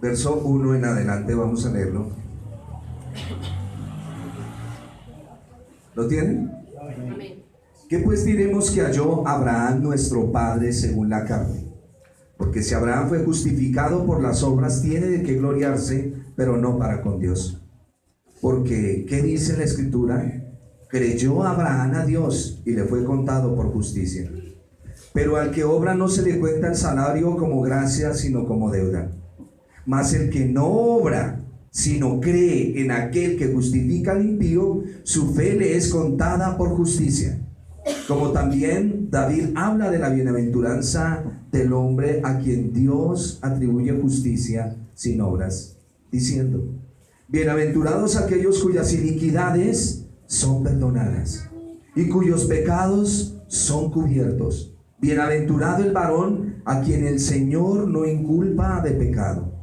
verso 1 en adelante, vamos a leerlo. ¿Lo tienen? Amén. ¿Qué pues diremos que halló Abraham nuestro padre según la carne? Porque si Abraham fue justificado por las obras, tiene de qué gloriarse, pero no para con Dios. Porque, ¿qué dice la Escritura? Creyó Abraham a Dios y le fue contado por justicia. Pero al que obra no se le cuenta el salario como gracia, sino como deuda. Mas el que no obra, sino cree en aquel que justifica al impío, su fe le es contada por justicia. Como también David habla de la bienaventuranza del hombre a quien Dios atribuye justicia sin obras, diciendo: bienaventurados aquellos cuyas iniquidades son perdonadas y cuyos pecados son cubiertos. Bienaventurado el varón a quien el Señor no inculpa de pecado.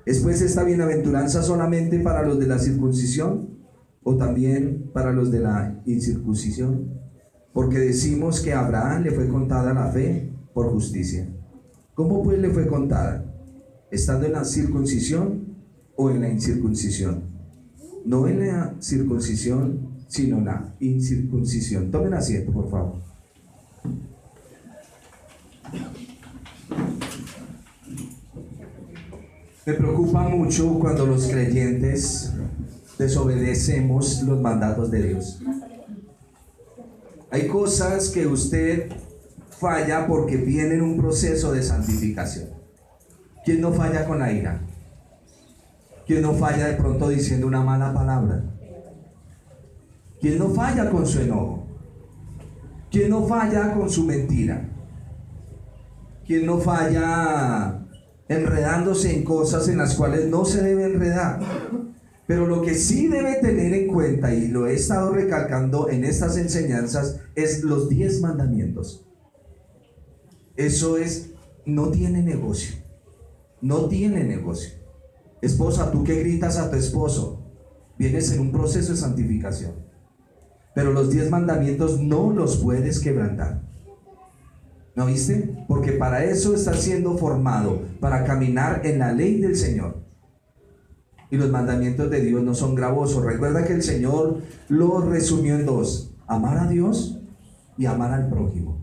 ¿Es pues esta bienaventuranza solamente para los de la circuncisión o también para los de la incircuncisión? Porque decimos que a Abraham le fue contada la fe por justicia. ¿Cómo pues le fue contada? ¿Estando en la circuncisión o en la incircuncisión? No en la circuncisión, sino en la incircuncisión. Tomen asiento, por favor. Me preocupa mucho cuando los creyentes desobedecemos los mandatos de Dios. Hay cosas que usted falla porque viene en un proceso de santificación. ¿Quién no falla con la ira? ¿Quién no falla de pronto diciendo una mala palabra? ¿Quién no falla con su enojo? ¿Quién no falla con su mentira? ¿Quién no falla enredándose en cosas en las cuales no se debe enredar? Pero lo que sí debe tener en cuenta, y lo he estado recalcando en estas enseñanzas, es los 10 mandamientos. Eso es, no tiene negocio. No tiene negocio. Esposa, tú que gritas a tu esposo, vienes en un proceso de santificación. Pero los 10 mandamientos no los puedes quebrantar. ¿No viste? Porque para eso estás siendo formado, para caminar en la ley del Señor. Y los mandamientos de Dios no son gravosos. Recuerda que el Señor los resumió en 2: amar a Dios y amar al prójimo.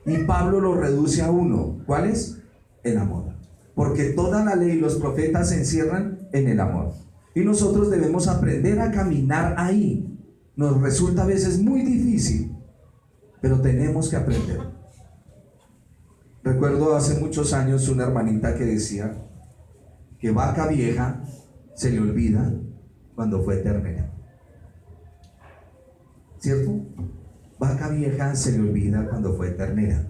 Y Pablo lo reduce a 1. ¿Cuál es? El amor. Porque toda la ley y los profetas se encierran en el amor. Y nosotros debemos aprender a caminar ahí. Nos resulta a veces muy difícil, pero tenemos que aprender. Recuerdo hace muchos años una hermanita que decía que vaca vieja se le olvida cuando fue ternera. ¿Cierto? Vaca vieja se le olvida cuando fue ternera.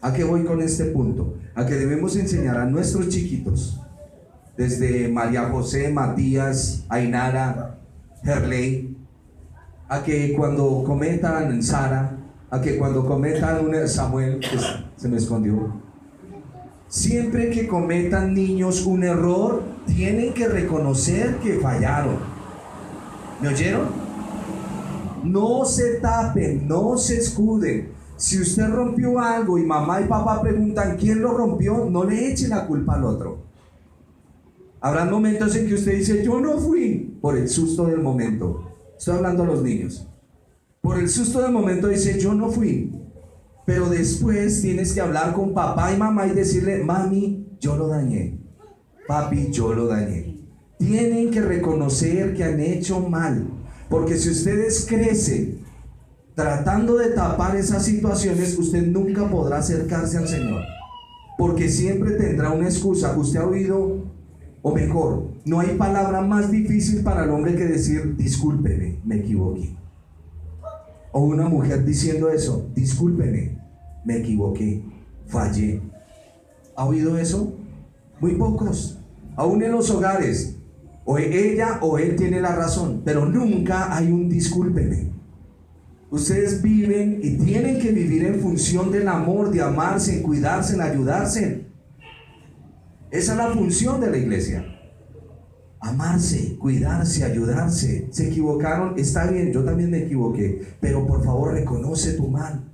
¿A qué voy con este punto? A que debemos enseñar a nuestros chiquitos, desde María José, Matías, Ainara, Herley, a que cuando cometan Sara, a que cuando cometan un Samuel, que se me escondió, siempre que cometan niños un error, tienen que reconocer que fallaron. ¿Me oyeron? No se tapen, no se escuden. Si usted rompió algo y mamá y papá preguntan quién lo rompió, no le eche la culpa al otro. Habrá momentos en que usted dice: yo no fui, por el susto del momento. Estoy hablando a los niños. Por el susto del momento dice: yo no fui. Pero después tienes que hablar con papá y mamá y decirle: mami, yo lo dañé. Papi, yo lo dañé. Tienen que reconocer que han hecho mal. Porque si ustedes crecen tratando de tapar esas situaciones, usted nunca podrá acercarse al Señor. Porque siempre tendrá una excusa. Usted ha oído, o mejor, no hay palabra más difícil para el hombre que decir: discúlpeme, me equivoqué. O una mujer diciendo eso: discúlpeme, me equivoqué, fallé. ¿Ha oído eso? Muy pocos. Aún en los hogares, o ella o él tiene la razón, pero nunca hay un discúlpeme. Ustedes viven y tienen que vivir en función del amor, de amarse, en cuidarse, en ayudarse. Esa es la función de la iglesia. Amarse, cuidarse, ayudarse. Se equivocaron, está bien, yo también me equivoqué, pero por favor reconoce tu mal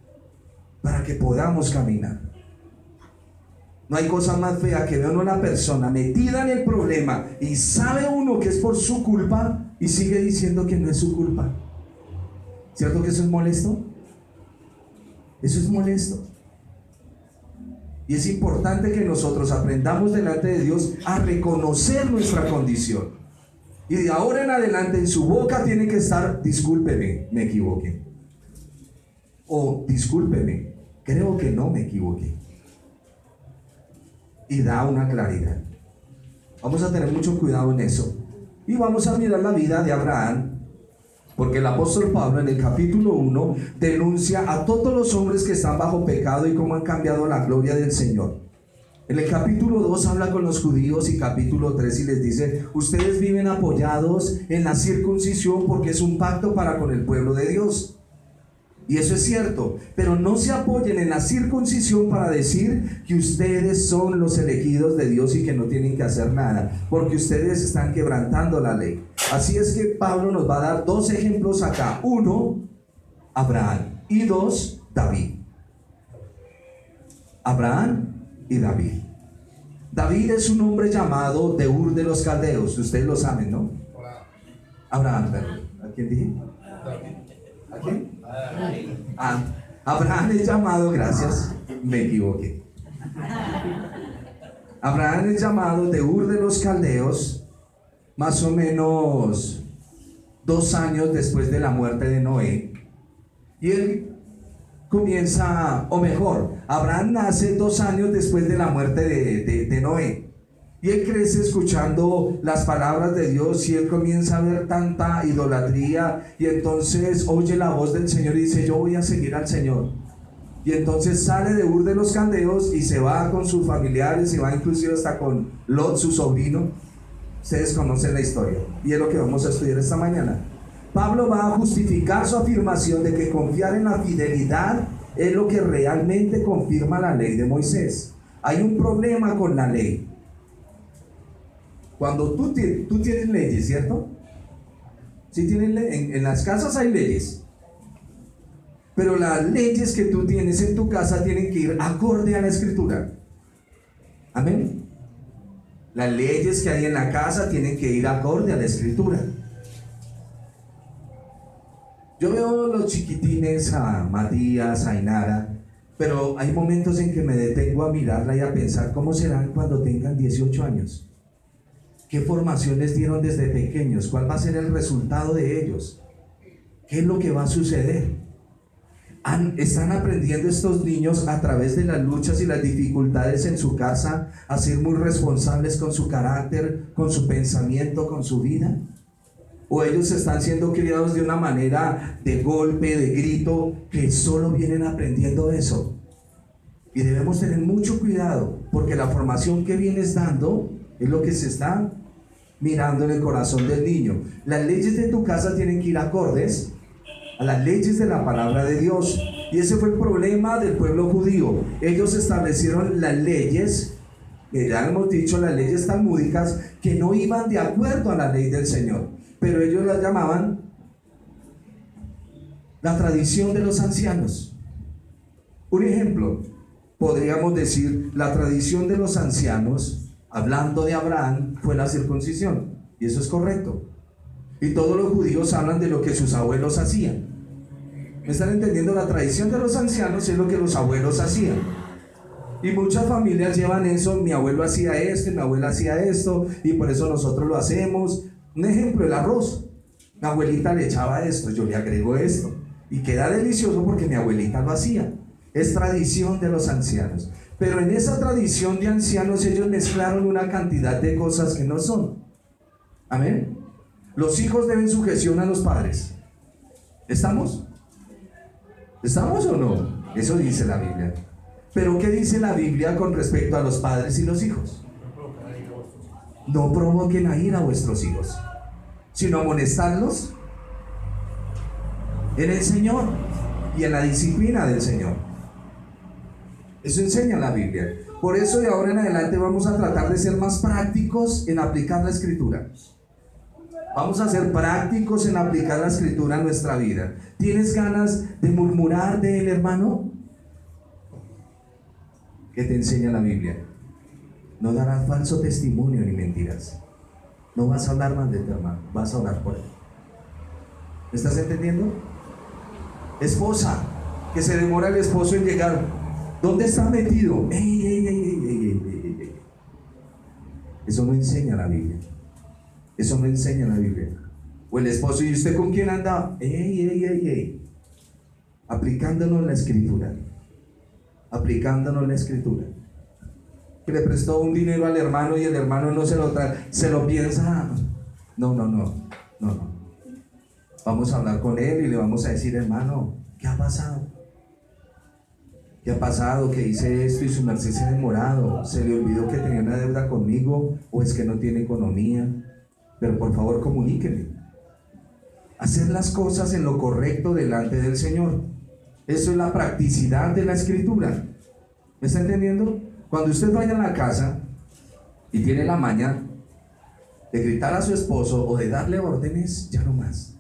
para que podamos caminar. No hay cosa más fea que ver a una persona metida en el problema y sabe uno que es por su culpa y sigue diciendo que no es su culpa. ¿Cierto que eso es molesto? Eso es molesto. Y es importante que nosotros aprendamos delante de Dios a reconocer nuestra condición. Y de ahora en adelante en su boca tiene que estar: discúlpeme, me equivoqué. O discúlpeme, creo que no me equivoqué. Y da una claridad. Vamos a tener mucho cuidado en eso. Y vamos a mirar la vida de Abraham, porque el apóstol Pablo en el capítulo 1 denuncia a todos los hombres que están bajo pecado y cómo han cambiado la gloria del Señor. En el capítulo 2 habla con los judíos y capítulo 3 y les dice: ustedes viven apoyados en la circuncisión porque es un pacto para con el pueblo de Dios. Y eso es cierto, pero no se apoyen en la circuncisión para decir que ustedes son los elegidos de Dios y que no tienen que hacer nada, porque ustedes están quebrantando la ley. Así es que Pablo nos va a dar dos ejemplos acá: uno, Abraham, y dos, David. Abraham y David. David es un hombre llamado de Ur de los Caldeos. Ustedes lo saben, ¿no? Abraham, perdón. ¿A quién dije? ¿A quién? Abraham es llamado, gracias, me equivoqué. Abraham es llamado de Ur de los Caldeos, más o menos 2 años después de la muerte de Noé. Y él comienza, o mejor, Abraham nace 2 años después de la muerte de Noé. Y él crece escuchando las palabras de Dios y él comienza a ver tanta idolatría y entonces oye la voz del Señor y dice: yo voy a seguir al Señor. Y entonces sale de Ur de los Caldeos y se va con sus familiares, se va inclusive hasta con Lot, su sobrino. Ustedes conocen la historia y es lo que vamos a estudiar esta mañana. Pablo va a justificar su afirmación de que confiar en la fidelidad es lo que realmente confirma la ley de Moisés. Hay un problema con la ley. Cuando tú tienes leyes, ¿cierto? Sí, en las casas hay leyes. Pero las leyes que tú tienes en tu casa tienen que ir acorde a la Escritura. Amén. Las leyes que hay en la casa tienen que ir acorde a la Escritura. Yo veo los chiquitines, a Matías, a Inara, pero hay momentos en que me detengo a mirarla y a pensar cómo serán cuando tengan 18 años. ¿Qué formación les dieron desde pequeños? ¿Cuál va a ser el resultado de ellos? ¿Qué es lo que va a suceder? Están aprendiendo estos niños a través de las luchas y las dificultades en su casa a ser muy responsables con su carácter, con su pensamiento, con su vida. ¿O ellos están siendo criados de una manera de golpe, de grito, que solo vienen aprendiendo eso? Y debemos tener mucho cuidado, porque la formación que vienes dando es lo que se está mirando en el corazón del niño. Las leyes de tu casa tienen que ir acordes a las leyes de la palabra de Dios. Y ese fue el problema del pueblo judío. Ellos establecieron las leyes, que ya hemos dicho, las leyes talmúdicas, que no iban de acuerdo a la ley del Señor, pero ellos las llamaban la tradición de los ancianos. Un ejemplo, podríamos decir, la tradición de los ancianos, hablando de Abraham, fue la circuncisión, y eso es correcto. Y todos los judíos hablan de lo que sus abuelos hacían. ¿Me están entendiendo? La tradición de los ancianos es lo que los abuelos hacían. Y muchas familias llevan eso: mi abuelo hacía esto, mi abuela hacía esto, y por eso nosotros lo hacemos. Un ejemplo, el arroz. Mi abuelita le echaba esto, yo le agrego esto, y queda delicioso porque mi abuelita lo hacía. Es tradición de los ancianos. Pero en esa tradición de ancianos ellos mezclaron una cantidad de cosas que no son. Amén. Los hijos deben sujeción a los padres. ¿Estamos? ¿Estamos o no? Eso dice la Biblia. Pero ¿qué dice la Biblia con respecto a los padres y los hijos? No provoquen a ira a vuestros hijos, sino amonestarlos en el Señor y en la disciplina del Señor. Eso enseña la Biblia. Por eso de ahora en adelante vamos a tratar de ser más prácticos en aplicar la Escritura. Vamos a ser prácticos en aplicar la Escritura a nuestra vida. ¿Tienes ganas de murmurar del hermano? ¿Qué te enseña la Biblia? No darás falso testimonio ni mentiras. No vas a hablar mal de tu hermano, vas a orar por él. ¿Me estás entendiendo? Esposa, que se demora el esposo en llegar. ¿Dónde está metido? ¡Ey, ey, ey, ey, ey, ey, ey! Eso no enseña la Biblia. Eso no enseña la Biblia. O el esposo, ¿y usted con quién anda? ¡Ey, ey, ey, ey! Aplicándonos la escritura. Aplicándonos la escritura. Que le prestó un dinero al hermano y el hermano no se lo trae, se lo piensa. No. Vamos a hablar con él y le vamos a decir, hermano, ¿qué ha pasado? ¿Qué ha pasado? Que hice esto y su merced se ha demorado. ¿Se le olvidó que tenía una deuda conmigo? ¿O es que no tiene economía? Pero por favor comuníqueme. Hacer las cosas en lo correcto delante del Señor. Eso es la practicidad de la escritura. ¿Me está entendiendo? Cuando usted vaya a la casa y tiene la maña de gritar a su esposo o de darle órdenes, ya no más.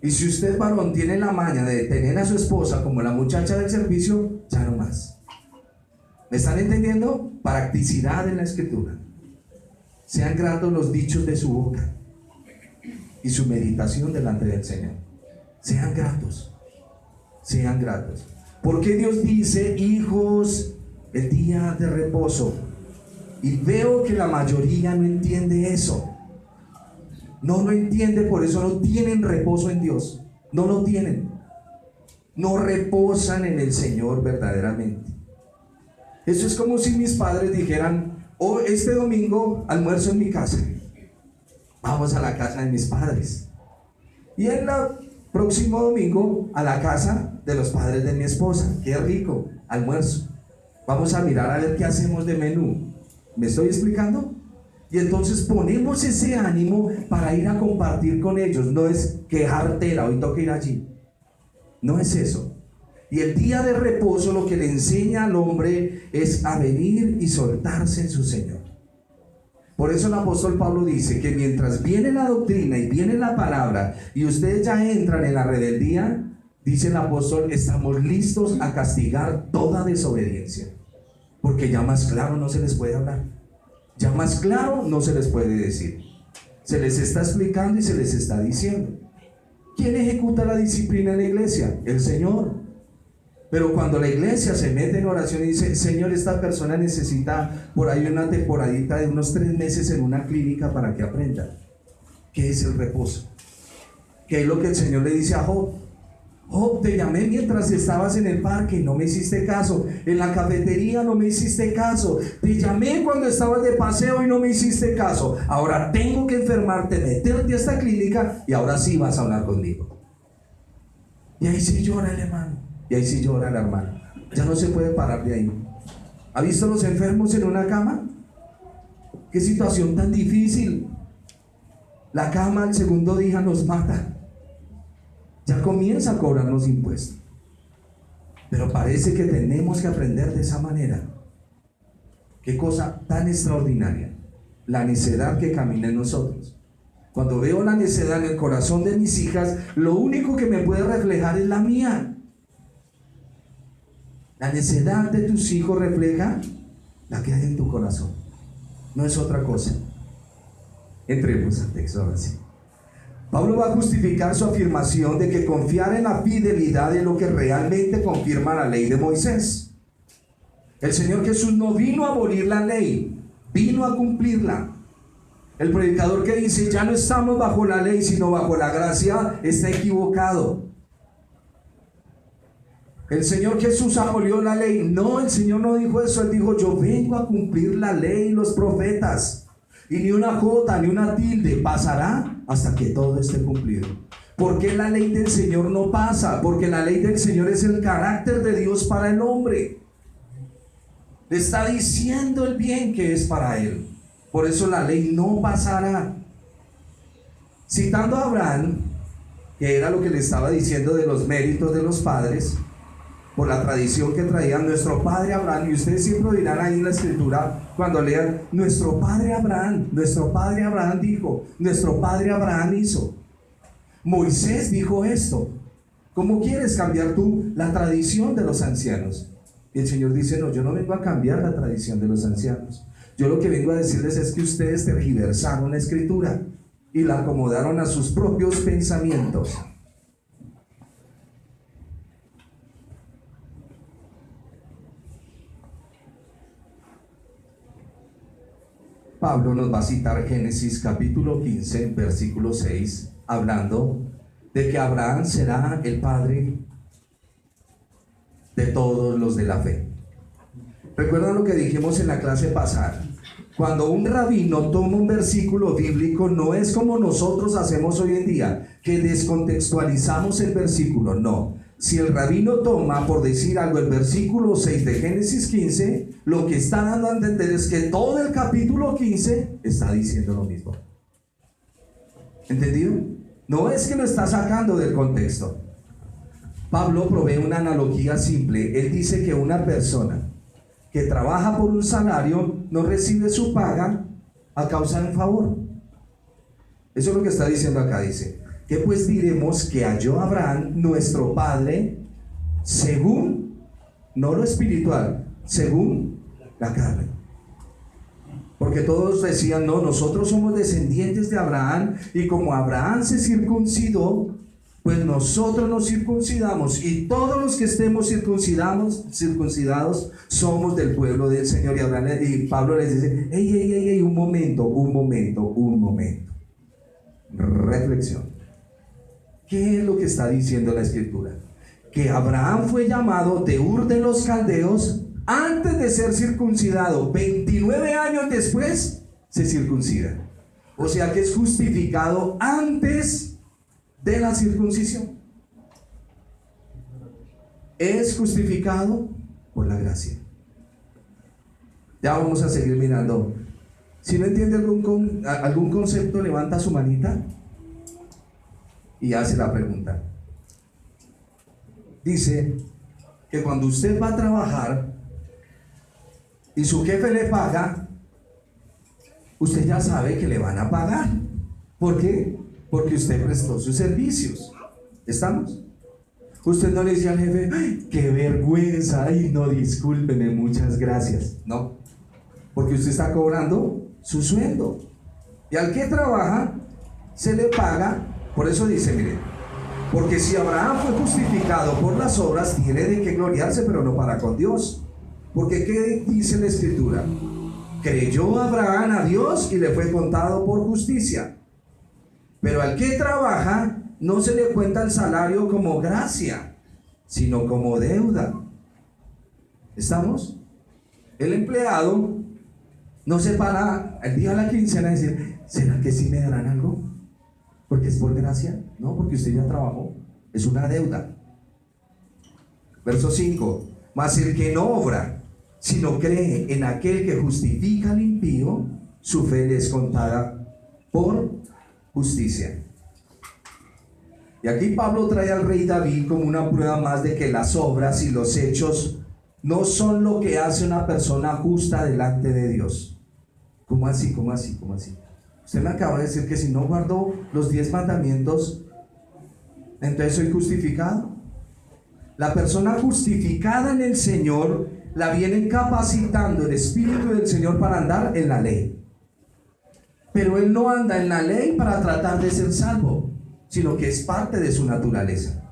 Y si usted, varón, tiene la maña de tener a su esposa como la muchacha del servicio, ya no más. ¿Me están entendiendo? Practicidad en la escritura. Sean gratos los dichos de su boca y su meditación delante del Señor. Sean gratos. Sean gratos. Porque Dios dice, hijos, el día de reposo? Y veo que la mayoría no entiende eso. No lo entiende, por eso no tienen reposo en Dios. No lo tienen. No reposan en el Señor verdaderamente. Eso es como si mis padres dijeran, oh, este domingo almuerzo en mi casa. Vamos a la casa de mis padres. Y el próximo domingo a la casa de los padres de mi esposa. Qué rico, almuerzo. Vamos a mirar a ver qué hacemos de menú. ¿Me estoy explicando? Y entonces ponemos ese ánimo para ir a compartir con ellos. No es quejarte, hoy toca ir allí. No es eso. Y el día de reposo lo que le enseña al hombre es a venir y soltarse en su Señor. Por eso el apóstol Pablo dice que mientras viene la doctrina y viene la palabra y ustedes ya entran en la rebeldía, dice el apóstol, estamos listos a castigar toda desobediencia. Porque ya más claro no se les puede hablar. Ya más claro no se les puede decir. Se les está explicando y se les está diciendo. ¿Quién ejecuta la disciplina en la iglesia? El Señor. Pero cuando la iglesia se mete en oración y dice, Señor, esta persona necesita por ahí una temporadita de unos 3 meses en una clínica para que aprenda. ¿Qué es el reposo? ¿Qué es lo que el Señor le dice a Job? Job, te llamé mientras estabas en el parque y no me hiciste caso. En la cafetería no me hiciste caso. Te llamé cuando estabas de paseo y no me hiciste caso. Ahora tengo que enfermarte, meterte a esta clínica y ahora sí vas a hablar conmigo. Y ahí sí llora el hermano. Y ahí sí llora la hermana. Ya no se puede parar de ahí. ¿Ha visto los enfermos en una cama? Qué situación tan difícil. La cama al segundo día nos mata. Ya comienza a cobrarnos impuestos. Pero parece que tenemos que aprender de esa manera. Qué cosa tan extraordinaria. La necedad que camina en nosotros. Cuando veo la necedad en el corazón de mis hijas, lo único que me puede reflejar es la mía. La necedad de tus hijos refleja la que hay en tu corazón. No es otra cosa. Entremos al texto ahora sí. Pablo va a justificar su afirmación de que confiar en la fidelidad es lo que realmente confirma la ley de Moisés. El Señor Jesús no vino a abolir la ley, vino a cumplirla. El predicador que dice ya no estamos bajo la ley sino bajo la gracia está equivocado. El Señor Jesús abolió la ley. No, el Señor no dijo eso. Él dijo, yo vengo a cumplir la ley y los profetas. Y ni una jota ni una tilde pasará hasta que todo esté cumplido. ¿Por qué la ley del Señor no pasa? Porque la ley del Señor es el carácter de Dios para el hombre. Le está diciendo el bien que es para él. Por eso la ley no pasará. Citando a Abraham, que era lo que le estaba diciendo de los méritos de los padres, por la tradición que traía nuestro padre Abraham, y ustedes siempre dirán ahí en la escritura, cuando lean, nuestro padre Abraham dijo, nuestro padre Abraham hizo. Moisés dijo esto. ¿Cómo quieres cambiar tú la tradición de los ancianos? Y el Señor dice, no, yo no vengo a cambiar la tradición de los ancianos. Yo lo que vengo a decirles es que ustedes tergiversaron la Escritura y la acomodaron a sus propios pensamientos. Pablo nos va a citar Génesis capítulo 15, versículo 6, hablando de que Abraham será el padre de todos los de la fe. ¿Recuerdan lo que dijimos en la clase pasada? Cuando un rabino toma un versículo bíblico, no es como nosotros hacemos hoy en día, que descontextualizamos el versículo, no. Si el rabino toma, por decir algo, el versículo 6 de Génesis 15, lo que está dando a entender es que todo el capítulo 15 está diciendo lo mismo. ¿Entendido? No es que lo está sacando del contexto. Pablo provee una analogía simple. Él dice que una persona que trabaja por un salario no recibe su paga a causa de un favor. Eso es lo que está diciendo acá. Dice, ¿qué pues diremos que halló Abraham, nuestro padre, según, no lo espiritual, según la carne? Porque todos decían, no, nosotros somos descendientes de Abraham, y como Abraham se circuncidó, pues nosotros nos circuncidamos, y todos los que estemos circuncidados somos del pueblo del Señor. Y Pablo les dice, ey, un momento. Reflexión. ¿Qué es lo que está diciendo la Escritura? Que Abraham fue llamado de Ur de los Caldeos antes de ser circuncidado. 29 años después se circuncida. O sea que es justificado antes de la circuncisión. Es justificado por la gracia. Ya vamos a seguir mirando. Si no entiende algún concepto, levanta su manita y hace la pregunta. Dice que cuando usted va a trabajar y su jefe le paga, usted ya sabe que le van a pagar. ¿Por qué? Porque usted prestó sus servicios. ¿Estamos? Usted no le dice al jefe, ¡ay, qué vergüenza! ¡Ay, no, discúlpeme, muchas gracias! No, porque usted está cobrando su sueldo. Y al que trabaja, se le paga. Por eso dice, mire, porque si Abraham fue justificado por las obras, tiene de qué gloriarse, pero no para con Dios. Porque ¿qué dice la Escritura? Creyó Abraham a Dios y le fue contado por justicia. Pero al que trabaja, no se le cuenta el salario como gracia, sino como deuda. ¿Estamos? El empleado no se para el día de la quincena y decir, ¿será que sí me darán algo? Porque es por gracia. No, porque usted ya trabajó. Es una deuda. Verso 5. Mas el que no obra, sino cree en aquel que justifica al impío, su fe le es contada por justicia. Y aquí Pablo trae al rey David como una prueba más de que las obras y los hechos no son lo que hace una persona justa delante de Dios. ¿Cómo así? Usted me acaba de decir que si no guardo los 10 mandamientos, entonces soy justificado. La persona justificada en el Señor la viene capacitando el Espíritu del Señor para andar en la ley. Pero él no anda en la ley para tratar de ser salvo, sino que es parte de su naturaleza.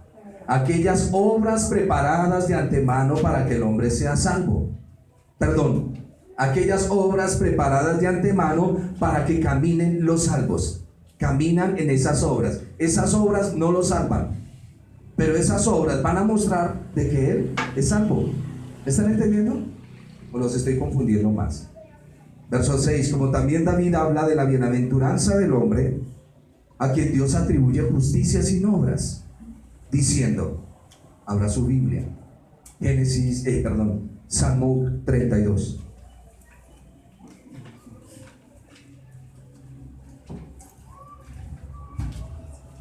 Aquellas obras preparadas de antemano para que el hombre sea salvo. Aquellas obras preparadas de antemano para que caminen los salvos. Caminan en esas obras. Esas obras no los salvan, pero esas obras van a mostrar de que él es salvo. ¿Me están entendiendo? ¿O los estoy confundiendo más? Verso 6. Como también David habla de la bienaventuranza del hombre a quien Dios atribuye justicia sin obras, diciendo, abra su Biblia, Salmo 32.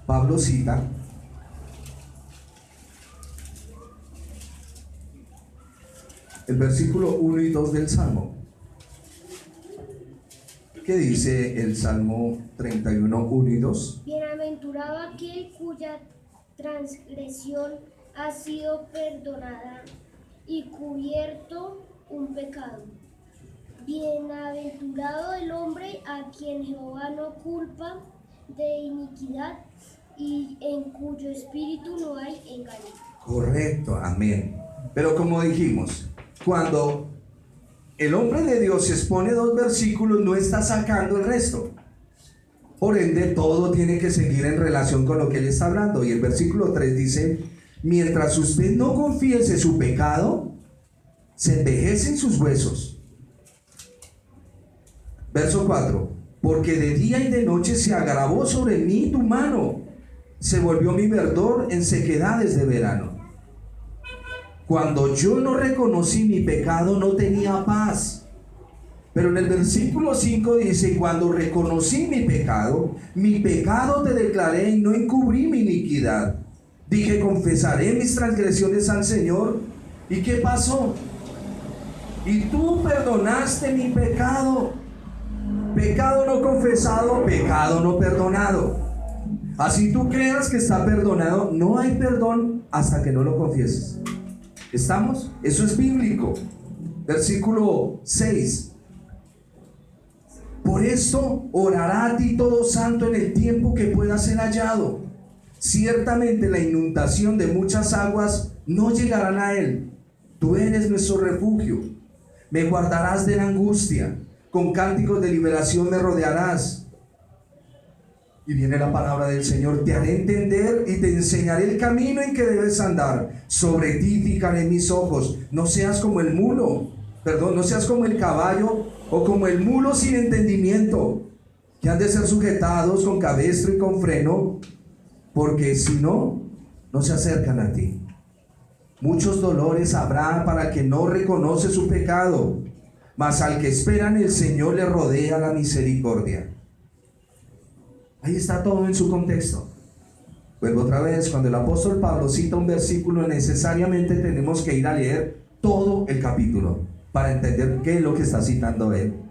Pablo cita el versículo 1 y 2 del Salmo. ¿Qué dice el Salmo 31, 1 y 2? Bienaventurado aquel cuya transgresión ha sido perdonada y cubierto un pecado. Bienaventurado el hombre a quien Jehová no culpa de iniquidad y en cuyo espíritu no hay engaño. Correcto, amén. Pero como dijimos, cuando el hombre de Dios expone 2 versículos, no está sacando el resto. Por ende, todo tiene que seguir en relación con lo que él está hablando. Y el versículo 3 dice: mientras usted no confiese su pecado, se envejecen sus huesos. Verso 4: porque de día y de noche se agravó sobre mí tu mano, se volvió mi verdor en sequedades de verano. Cuando yo no reconocí mi pecado, no tenía paz. Pero en el versículo 5 dice: cuando reconocí mi pecado te declaré y no encubrí mi iniquidad. Dije: confesaré mis transgresiones al Señor. ¿Y qué pasó? Y tú perdonaste mi pecado. Pecado no confesado, pecado no perdonado. Así tú creas que está perdonado, no hay perdón hasta que no lo confieses. ¿Estamos? Eso es bíblico. Versículo 6: por esto orará a ti todo santo en el tiempo que pueda ser hallado. Ciertamente la inundación de muchas aguas no llegarán a él. Tú eres nuestro refugio. Me guardarás de la angustia. Con cánticos de liberación me rodearás. Y viene la palabra del Señor: te haré entender y te enseñaré el camino en que debes andar. Sobre ti fijaré mis ojos. No seas como el mulo, no seas como el caballo o como el mulo sin entendimiento, que han de ser sujetados con cabestro y con freno, porque si no, no se acercan a ti. Muchos dolores habrá para el que no reconoce su pecado, mas al que espera en el Señor le rodea la misericordia. Ahí está todo en su contexto. Vuelvo otra vez: cuando el apóstol Pablo cita un versículo, necesariamente tenemos que ir a leer todo el capítulo para entender qué es lo que está citando él.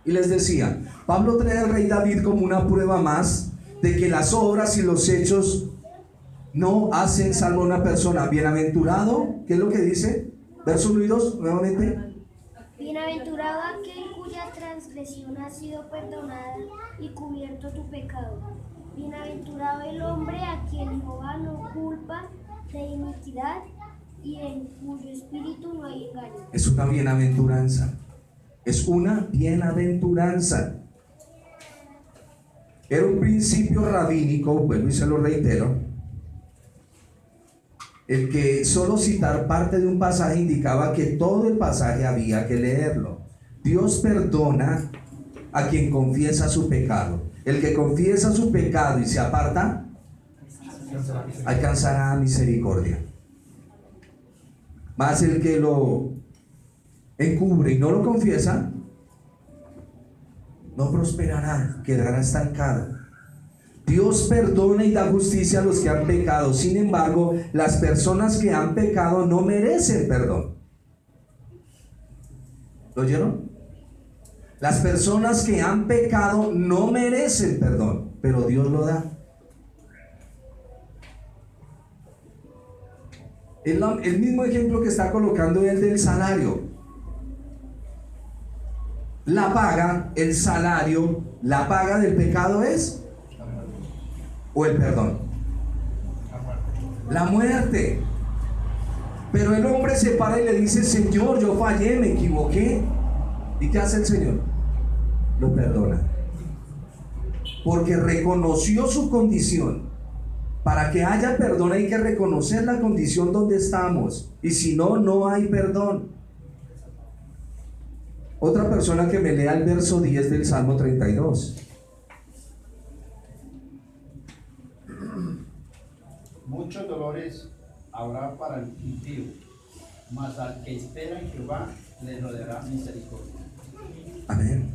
Y les decía, Pablo trae al rey David como una prueba más de que las obras y los hechos no hacen salvo a una persona. Bienaventurado, ¿qué es lo que dice? Verso 1 y 2, nuevamente. Bienaventurado aquel cuya transgresión ha sido perdonada y cubierto tu pecado. Bienaventurado el hombre a quien Jehová no culpa de iniquidad y en cuyo espíritu no hay engaño. Es una bienaventuranza. Es una bienaventuranza. Era un principio rabínico, vuelvo y se lo reitero, el que solo citar parte de un pasaje indicaba que todo el pasaje había que leerlo. Dios perdona a quien confiesa su pecado. El que confiesa su pecado y se aparta, alcanzará misericordia. Mas el que lo encubre y no lo confiesa, no prosperará, quedará estancado. Dios perdona y da justicia a los que han pecado. Sin embargo, las personas que han pecado no merecen perdón. ¿Lo oyeron? Las personas que han pecado no merecen perdón, pero Dios lo da. El mismo ejemplo que está colocando él del salario. La paga, el salario, la paga del pecado es, o el perdón, la muerte. Pero el hombre se para y le dice: Señor, yo fallé, me equivoqué. ¿Y qué hace el Señor? Lo perdona, porque reconoció su condición. Para que haya perdón hay que reconocer la condición donde estamos, y si no, no hay perdón. Otra persona que me lea el verso 10 del Salmo 32. Muchos dolores habrá para el impío, mas al que espera en Jehová le rodeará misericordia. Amén.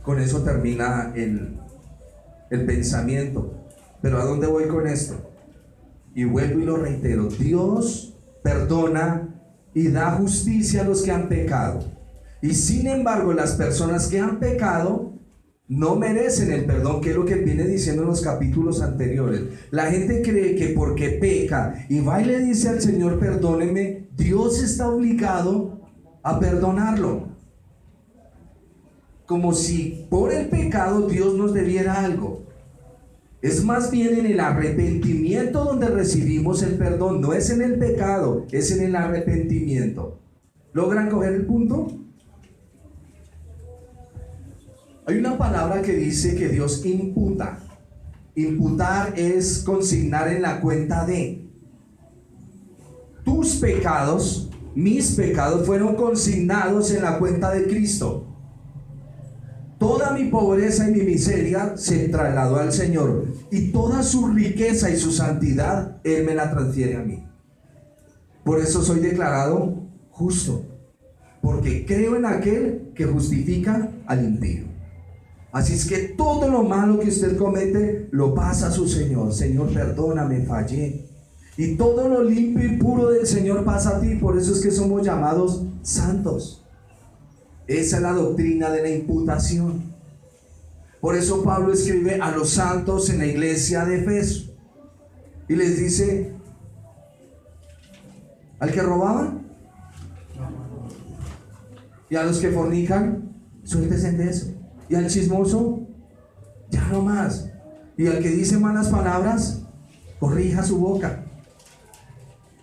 Con eso termina el pensamiento. Pero ¿a dónde voy con esto? Y vuelvo y lo reitero: Dios perdona y da justicia a los que han pecado. Y sin embargo, las personas que han pecado no merecen el perdón, que es lo que viene diciendo en los capítulos anteriores. La gente cree que porque peca y va y le dice al Señor, perdóneme, Dios está obligado a perdonarlo. Como si por el pecado Dios nos debiera algo. Es más bien en el arrepentimiento donde recibimos el perdón. No es en el pecado, es en el arrepentimiento. ¿Logran coger el punto? Hay una palabra que dice que Dios imputa. Imputar es consignar en la cuenta de. Tus pecados, mis pecados fueron consignados en la cuenta de Cristo. Toda mi pobreza y mi miseria se trasladó al Señor, y toda su riqueza y su santidad Él me la transfiere a mí. Por eso soy declarado justo, porque creo en aquel que justifica al impío. Así es que todo lo malo que usted comete lo pasa a su Señor. Señor, perdóname, fallé. Y todo lo limpio y puro del Señor pasa a ti. Por eso es que somos llamados santos. Esa es la doctrina de la imputación. Por eso Pablo escribe a los santos en la iglesia de Efeso y les dice: al que robaban y a los que fornican, suéltense de eso. Y al chismoso, ya no más. Y al que dice malas palabras, corrija su boca.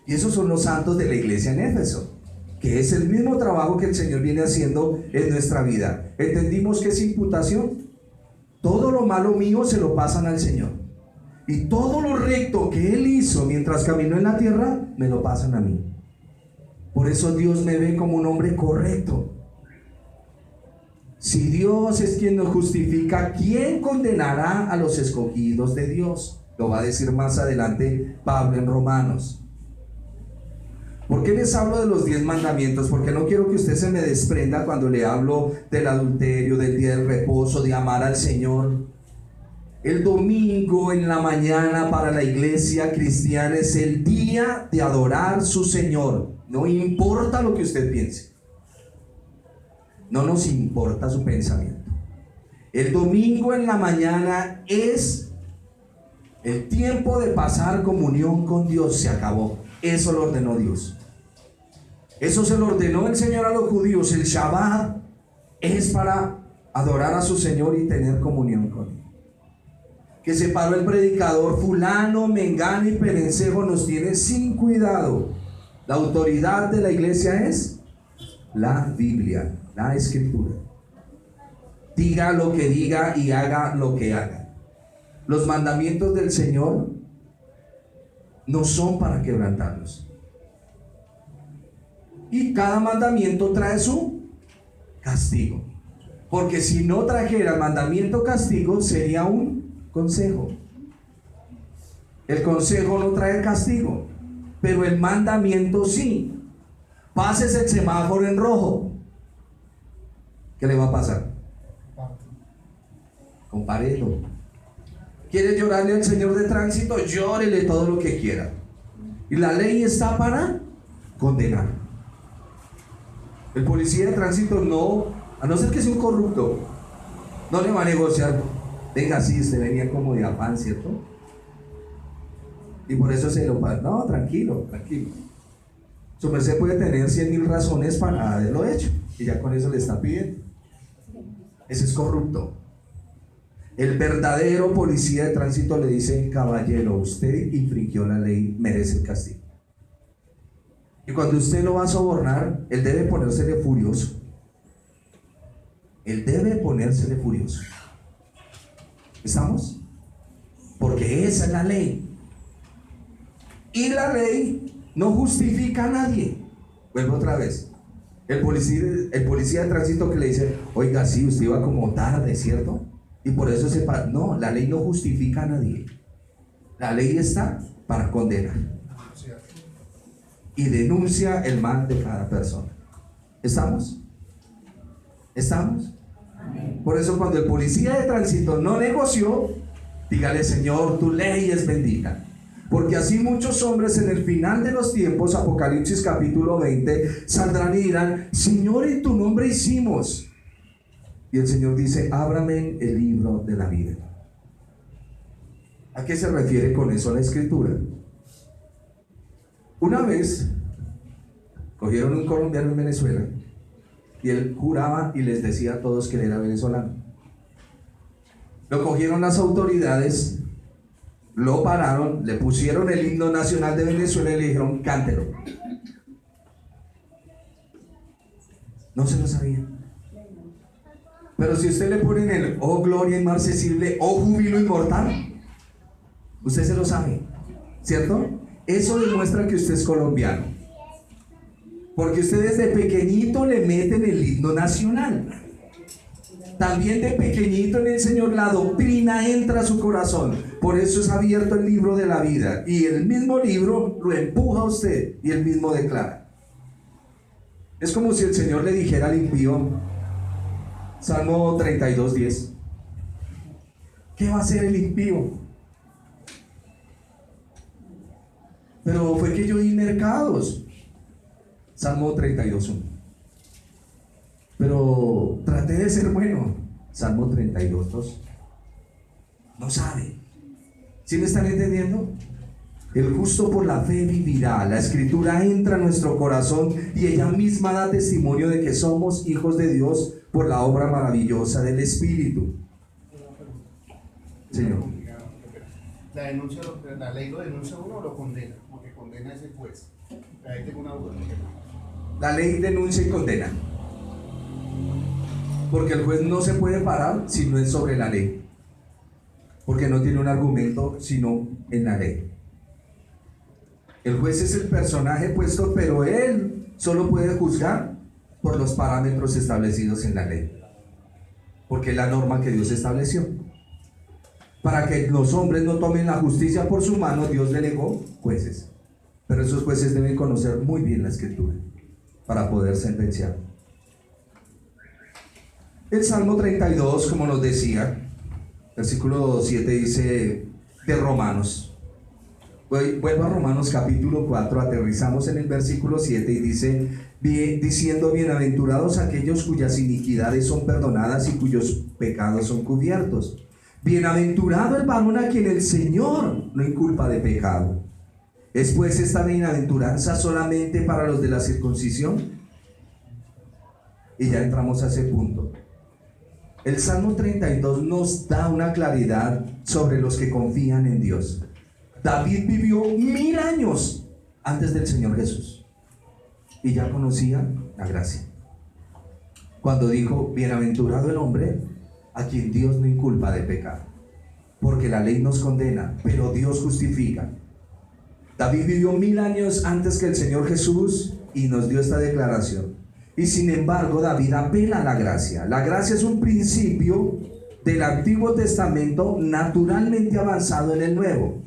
Y esos son los santos de la iglesia en Éfeso, que es el mismo trabajo que el Señor viene haciendo en nuestra vida. ¿Entendimos qué es imputación? Todo lo malo mío se lo pasan al Señor, y todo lo recto que Él hizo mientras caminó en la tierra, me lo pasan a mí. Por eso Dios me ve como un hombre correcto. Si Dios es quien nos justifica, ¿quién condenará a los escogidos de Dios? Lo va a decir más adelante Pablo en Romanos. ¿Por qué les hablo de los 10 mandamientos? Porque no quiero que usted se me desprenda cuando le hablo del adulterio, del día del reposo, de amar al Señor. El domingo en la mañana para la iglesia cristiana es el día de adorar a su Señor. No importa lo que usted piense. No nos importa su pensamiento. El domingo en la mañana es el tiempo de pasar comunión con Dios. Se acabó. Eso lo ordenó Dios. Eso se lo ordenó el Señor a los judíos. El Shabbat es para adorar a su Señor y tener comunión con Él. Que se paró el predicador fulano, mengano y perencejo nos tiene sin cuidado. La autoridad de la iglesia es la Biblia, la Escritura. Diga lo que diga y haga lo que haga. Los mandamientos del Señor no son para quebrantarlos. Y cada mandamiento trae su castigo. Porque si no trajera el mandamiento castigo, sería un consejo. El consejo no trae castigo, pero el mandamiento sí. Pases el semáforo en rojo, ¿qué le va a pasar? Compárelo. ¿Quiere llorarle al señor de tránsito? Llórele todo lo que quiera. Y la ley está para condenar. El policía de tránsito no, a no ser que sea un corrupto, no le va a negociar. Venga, sí, usted venía como de afán, ¿cierto? Y por eso se lo pasa. No, tranquilo, tranquilo. Su merced puede tener 100,000 razones para haberlo hecho, y ya con eso le está pidiendo. Ese es corrupto. El verdadero policía de tránsito le dice: caballero, usted infringió la ley, merece el castigo. Y cuando usted lo va a sobornar, él debe ponérsele furioso. Él debe ponérsele furioso. ¿Estamos? Porque esa es la ley. Y la ley no justifica a nadie. Vuelvo otra vez. El policía de tránsito que le dice: oiga, sí, usted iba como tarde, ¿cierto? Y por eso se para. No, la ley no justifica a nadie. La ley está para condenar y denuncia el mal de cada persona. ¿Estamos? ¿Estamos? Amén. Por eso cuando el policía de tránsito no negoció, dígale: Señor, tu ley es bendita. Porque así muchos hombres en el final de los tiempos, Apocalipsis capítulo 20, saldrán y dirán: Señor, en tu nombre hicimos. Y el Señor dice, ábrame el libro de la vida. ¿A qué se refiere con eso la Escritura? Una vez cogieron un colombiano en Venezuela y él juraba y les decía a todos que él era venezolano. Lo cogieron las autoridades, lo pararon, le pusieron el himno nacional de Venezuela y le dijeron, cántelo. No se lo sabía. Pero si usted le ponen el oh gloria inmarcesible, oh júbilo inmortal, usted se lo sabe, ¿cierto? Eso demuestra que usted es colombiano, porque usted desde pequeñito le meten el himno nacional. También de pequeñito en el Señor la doctrina entra a su corazón. Por eso es abierto el libro de la vida, y el mismo libro lo empuja a usted y él mismo declara. Es como si el Señor le dijera al impío, Salmo 32:10, ¿qué va a hacer el impío? Pero fue que yo di mercados. Salmo 32:1. Pero traté de ser bueno. Salmo 32:2. No sabe. ¿Sí me están entendiendo? El justo por la fe vivirá. La Escritura entra a nuestro corazón y ella misma da testimonio de que somos hijos de Dios por la obra maravillosa del Espíritu. Señor. La ley lo denuncia a uno o lo condena, porque condena a ese juez. Ahí tengo una duda. La ley denuncia y condena, porque el juez no se puede parar si no es sobre la ley, porque no tiene un argumento sino en la ley. El juez es el personaje puesto, pero él solo puede juzgar por los parámetros establecidos en la ley, porque es la norma que Dios estableció. Para que los hombres no tomen la justicia por su mano, Dios delegó jueces, pero esos jueces deben conocer muy bien la Escritura para poder sentenciar. El Salmo 32, como nos decía, versículo 7 dice de Romanos. Vuelvo a Romanos capítulo 4, aterrizamos en el versículo 7 y dice, diciendo, bienaventurados aquellos cuyas iniquidades son perdonadas y cuyos pecados son cubiertos. Bienaventurado el varón a quien el Señor no inculpa de pecado. ¿Es pues esta bienaventuranza solamente para los de la circuncisión? Y ya entramos a ese punto. El Salmo 32 nos da una claridad sobre los que confían en Dios. David vivió 1000 años antes del Señor Jesús y ya conocía la gracia. Cuando dijo, bienaventurado el hombre a quien Dios no inculpa de pecado, porque la ley nos condena, pero Dios justifica. David vivió 1000 años antes que el Señor Jesús y nos dio esta declaración. Y sin embargo, David apela a la gracia. La gracia es un principio del Antiguo Testamento naturalmente avanzado en el Nuevo.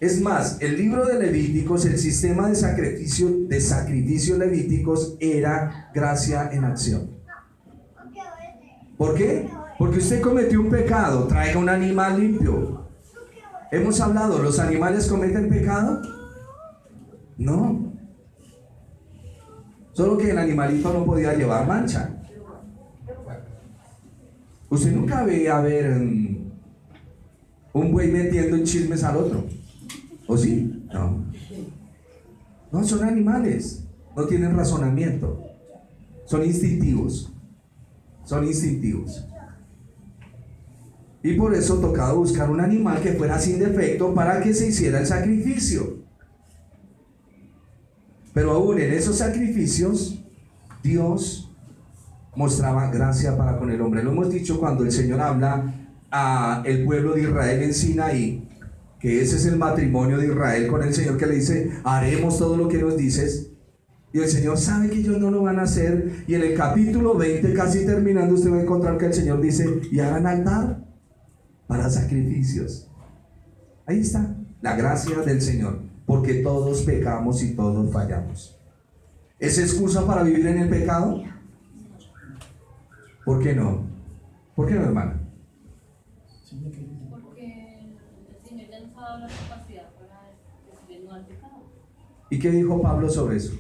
Es más, el libro de Levíticos, el sistema de sacrificios levíticos era gracia en acción. ¿Por qué? Porque usted cometió un pecado, traiga un animal limpio. Hemos hablado, ¿los animales cometen pecado? No. Solo que el animalito no podía llevar mancha. Usted nunca veía ver un buey metiendo en chismes al otro. ¿O sí? No. No, son animales. No tienen razonamiento. Son instintivos. Son instintivos. Y por eso tocaba buscar un animal que fuera sin defecto para que se hiciera el sacrificio. Pero aún en esos sacrificios, Dios mostraba gracia para con el hombre. Lo hemos dicho cuando el Señor habla a el pueblo de Israel en Sinaí, que ese es el matrimonio de Israel con el Señor, que le dice, haremos todo lo que nos dices. Y el Señor sabe que ellos no lo van a hacer. Y en el capítulo 20, casi terminando, usted va a encontrar que el Señor dice, y hagan altar para sacrificios. Ahí está la gracia del Señor, porque todos pecamos y todos fallamos. ¿Es excusa para vivir en el pecado? ¿Por qué no? ¿Por qué no, hermana? Porque el Señor ya nos ha dado la capacidad para decir no al pecado. ¿Y qué dijo Pablo sobre eso?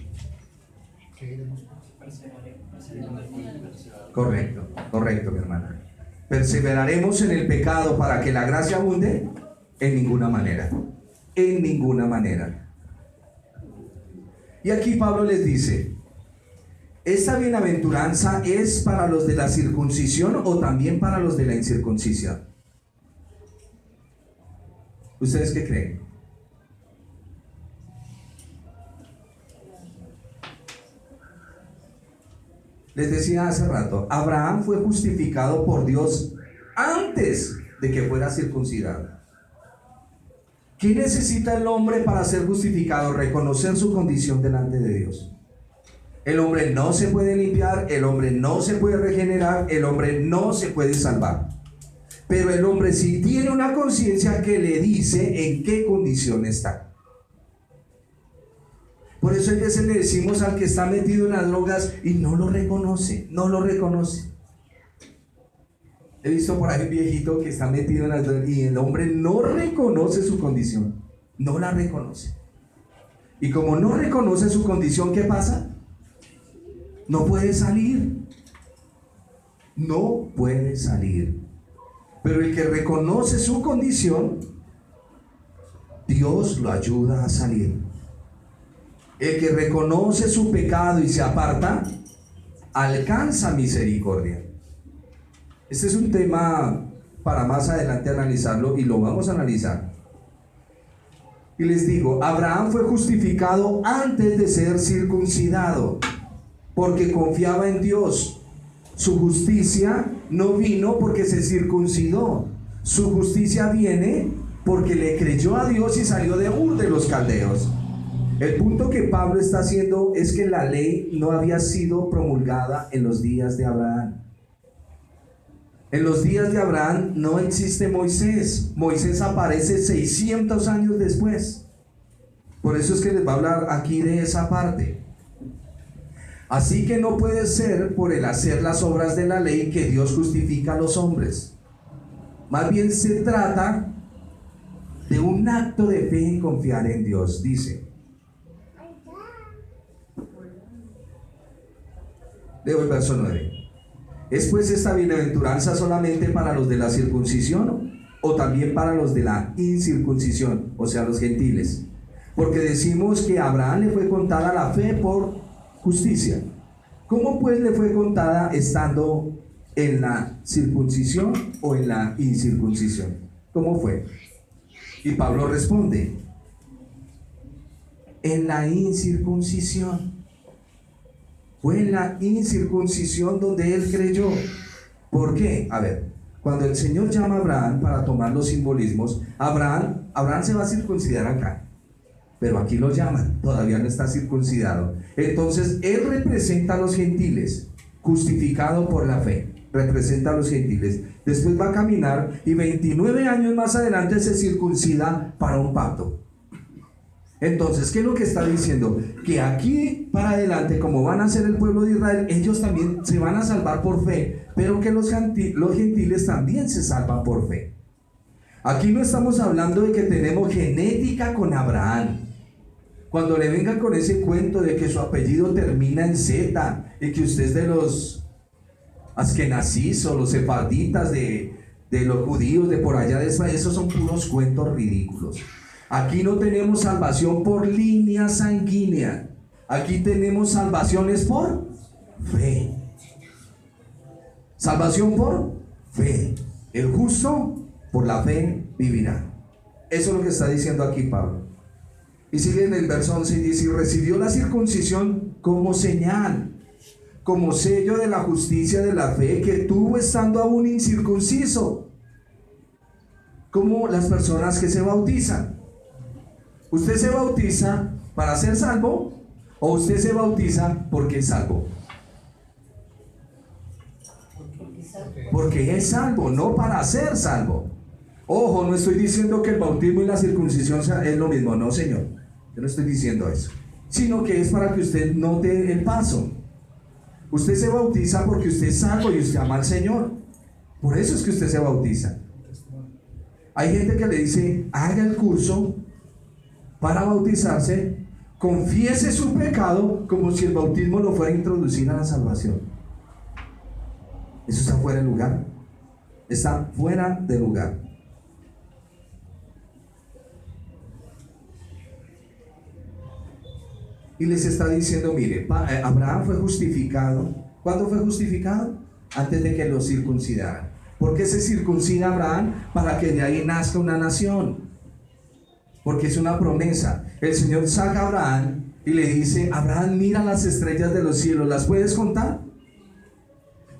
Correcto, correcto, mi hermana. ¿Perseveraremos en el pecado para que la gracia abunde? En ninguna manera. En ninguna manera. Y aquí Pablo les dice, ¿esta bienaventuranza es para los de la circuncisión o también para los de la incircuncisión? ¿Ustedes qué creen? Les decía hace rato, Abraham fue justificado por Dios antes de que fuera circuncidado. ¿Qué necesita el hombre para ser justificado? Reconocer su condición delante de Dios. El hombre no se puede limpiar, el hombre no se puede regenerar, el hombre no se puede salvar. Pero el hombre sí tiene una conciencia que le dice en qué condición está. Por eso a veces le decimos al que está metido en las drogas y no lo reconoce, no lo reconoce. He visto por ahí un viejito que está metido en las drogas y el hombre no reconoce su condición, no la reconoce. Y como no reconoce su condición, ¿qué pasa? No puede salir. No puede salir. Pero el que reconoce su condición, Dios lo ayuda a salir. El que reconoce su pecado y se aparta, alcanza misericordia. Este es un tema para más adelante analizarlo y lo vamos a analizar. Y les digo, Abraham fue justificado antes de ser circuncidado, porque confiaba en Dios. Su justicia no vino porque se circuncidó. Su justicia viene porque le creyó a Dios y salió de Ur de los Caldeos. El punto que Pablo está haciendo es que la ley no había sido promulgada en los días de Abraham. En los días de Abraham no existe Moisés. Moisés aparece 600 años después. Por eso es que les va a hablar aquí de esa parte. Así que no puede ser por el hacer las obras de la ley que Dios justifica a los hombres. Más bien se trata de un acto de fe y confiar en Dios, dice. Leo el verso 9. ¿Es pues esta bienaventuranza solamente para los de la circuncisión o también para los de la incircuncisión, o sea, los gentiles? Porque decimos que a Abraham le fue contada la fe por justicia. ¿Cómo pues le fue contada estando en la circuncisión o en la incircuncisión? ¿Cómo fue? Y Pablo responde, en la incircuncisión. Fue en la incircuncisión donde él creyó. ¿Por qué? A ver, cuando el Señor llama a Abraham para tomar los simbolismos, Abraham se va a circuncidar acá, pero aquí lo llaman, todavía no está circuncidado. Entonces él representa a los gentiles, justificado por la fe, representa a los gentiles. Después va a caminar y 29 años más adelante se circuncida para un pacto. Entonces, ¿qué es lo que está diciendo? Que aquí para adelante, como van a ser el pueblo de Israel, ellos también se van a salvar por fe, pero que los gentiles también se salvan por fe. Aquí no estamos hablando de que tenemos genética con Abraham. Cuando le vengan con ese cuento de que su apellido termina en Z y que usted es de los askenazís o los sefarditas de los judíos de por allá de Israel, esos son puros cuentos ridículos. Aquí no tenemos salvación por línea sanguínea. Aquí tenemos salvaciones por fe. Salvación por fe. El justo por la fe vivirá. Eso es lo que está diciendo aquí Pablo. Y sigue en el verso 11 y dice, y recibió la circuncisión como señal, como sello de la justicia de la fe que tuvo estando aún incircunciso. Como las personas que se bautizan. ¿Usted se bautiza para ser salvo o usted se bautiza porque es salvo? Porque es salvo, no para ser salvo. Ojo, no estoy diciendo que el bautismo y la circuncisión es lo mismo, no señor, yo no estoy diciendo eso, sino que es para que usted note el paso. Usted se bautiza porque usted es salvo y usted ama al Señor, por eso es que usted se bautiza. Hay gente que le dice, haga el curso para bautizarse confiese su pecado como si el bautismo lo fuera a introducir a la salvación. Eso está fuera de lugar. Está fuera de lugar. Y les está diciendo, mire, Abraham fue justificado. ¿Cuándo fue justificado? Antes de que lo circuncidaran. ¿Por qué se circuncida a Abraham? Para que de ahí nazca una nación. Porque es una promesa. El Señor saca a Abraham y le dice, Abraham, mira las estrellas de los cielos, ¿las puedes contar?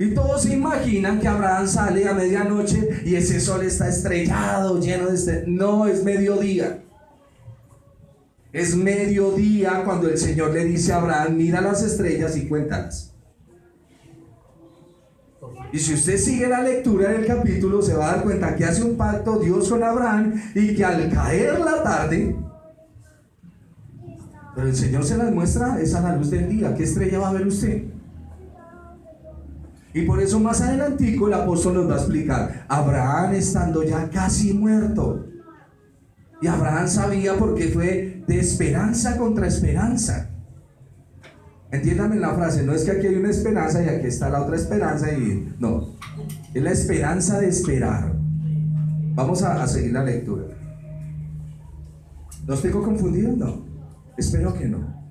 Y todos se imaginan que Abraham sale a medianoche y ese sol está estrellado, lleno de No, es mediodía. Es mediodía cuando el Señor le dice a Abraham, mira las estrellas y cuéntalas. Y si usted sigue la lectura del capítulo, se va a dar cuenta que hace un pacto Dios con Abraham y que al caer la tarde, pero el Señor se las muestra, es a la luz del día. ¿Qué estrella va a ver usted? Y por eso más adelantico el apóstol nos va a explicar, Abraham estando ya casi muerto, y Abraham sabía porque fue de esperanza contra esperanza. Entiéndame la frase, no es que aquí hay una esperanza y aquí está la otra esperanza, y no, es la esperanza de esperar. Vamos a seguir la lectura. ¿Los tengo confundidos? No, espero que no.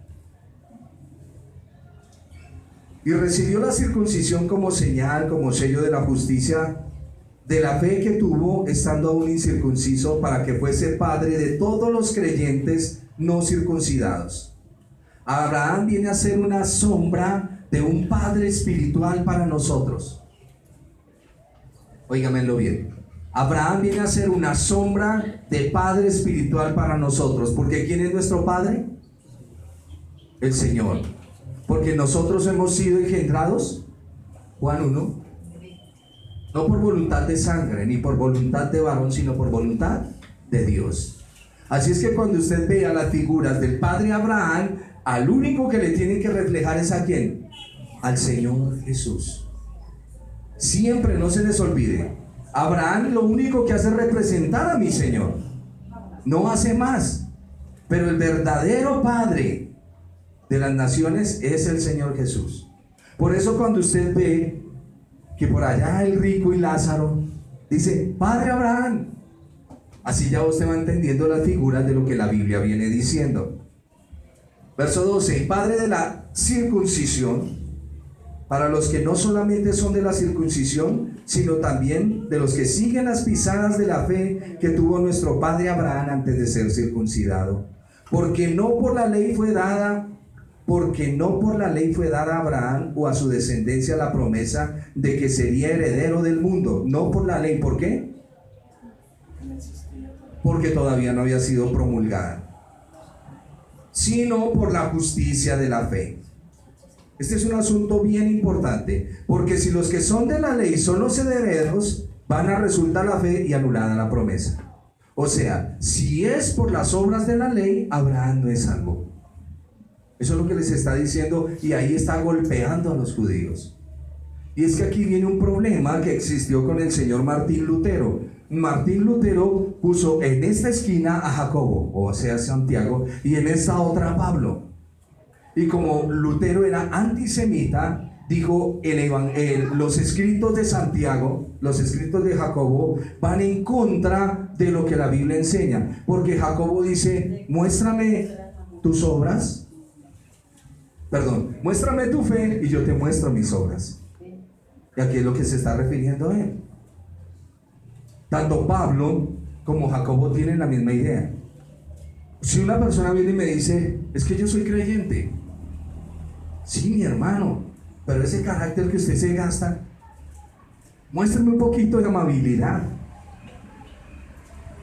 Y recibió la circuncisión como señal, como sello de la justicia, de la fe que tuvo estando aún incircunciso, para que fuese padre de todos los creyentes no circuncidados. Abraham viene a ser una sombra de un padre espiritual para nosotros. Óigamelo bien. Abraham viene a ser una sombra de padre espiritual para nosotros. Porque ¿quién es nuestro padre? El Señor. Porque nosotros hemos sido engendrados, Juan 1, no por voluntad de sangre, ni por voluntad de varón, sino por voluntad de Dios. Así es que cuando usted vea las figuras del padre Abraham, al único que le tiene que reflejar es ¿a quién? Al Señor Jesús. Siempre no se les olvide, Abraham lo único que hace es representar a mi Señor, no hace más. Pero el verdadero padre de las naciones es el Señor Jesús. Por eso cuando usted ve que por allá el rico y Lázaro dice, Padre Abraham, así ya usted va entendiendo las figuras de lo que la Biblia viene diciendo. Verso 12, Padre de la circuncisión, para los que no solamente son de la circuncisión, sino también de los que siguen las pisadas de la fe que tuvo nuestro Padre Abraham antes de ser circuncidado. Porque no por la ley fue dada a Abraham o a su descendencia la promesa de que sería heredero del mundo. No por la ley, ¿por qué? Porque todavía no había sido promulgada, sino por la justicia de la fe. Este es un asunto bien importante, porque si los que son de la ley son los herederos, van a resultar la fe y anulada la promesa. O sea, si es por las obras de la ley, Abraham no es salvo. Eso es lo que les está diciendo, y ahí está golpeando a los judíos. Y es que aquí viene un problema que existió con el señor Martín Lutero. Martín Lutero puso en esta esquina a Jacobo, o sea Santiago, y en esta otra a Pablo. Y como Lutero era antisemita, dijo, los escritos de Santiago, los escritos de Jacobo van en contra de lo que la Biblia enseña. Porque Jacobo dice, muéstrame tus obras, muéstrame tu fe y yo te muestro mis obras. Y aquí es lo que se está refiriendo a él. Tanto Pablo como Jacobo tienen la misma idea. Si una persona viene y me dice, es que yo soy creyente, sí, mi hermano, pero ese carácter que usted se gasta, muéstrame un poquito de amabilidad.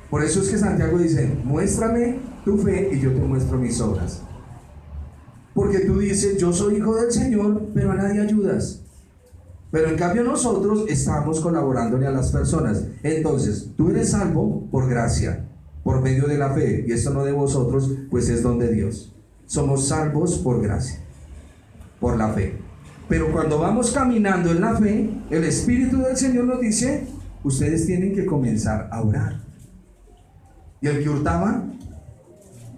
Por eso es que Santiago dice, muéstrame tu fe y yo te muestro mis obras. Porque tú dices, yo soy hijo del Señor, pero a nadie ayudas. Pero en cambio nosotros estamos colaborándole a las personas. Entonces, tú eres salvo por gracia, por medio de la fe, y esto no de vosotros, pues es don de Dios. Somos salvos por gracia, por la fe. Pero cuando vamos caminando en la fe, el Espíritu del Señor nos dice, ustedes tienen que comenzar a orar. Y el que hurtaba,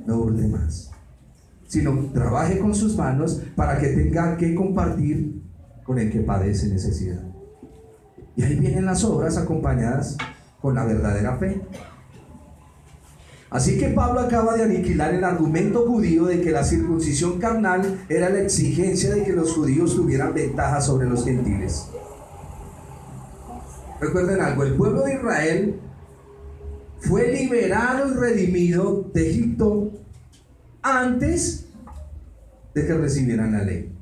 no hurte más. sino trabaje con sus manos para que tenga que compartir con el que padece necesidad. Y ahí vienen las obras acompañadas con la verdadera fe. Así que Pablo acaba de aniquilar el argumento judío de que la circuncisión carnal era la exigencia de que los judíos tuvieran ventaja sobre los gentiles. Recuerden algo, el pueblo de Israel fue liberado y redimido de Egipto antes de que recibieran la ley.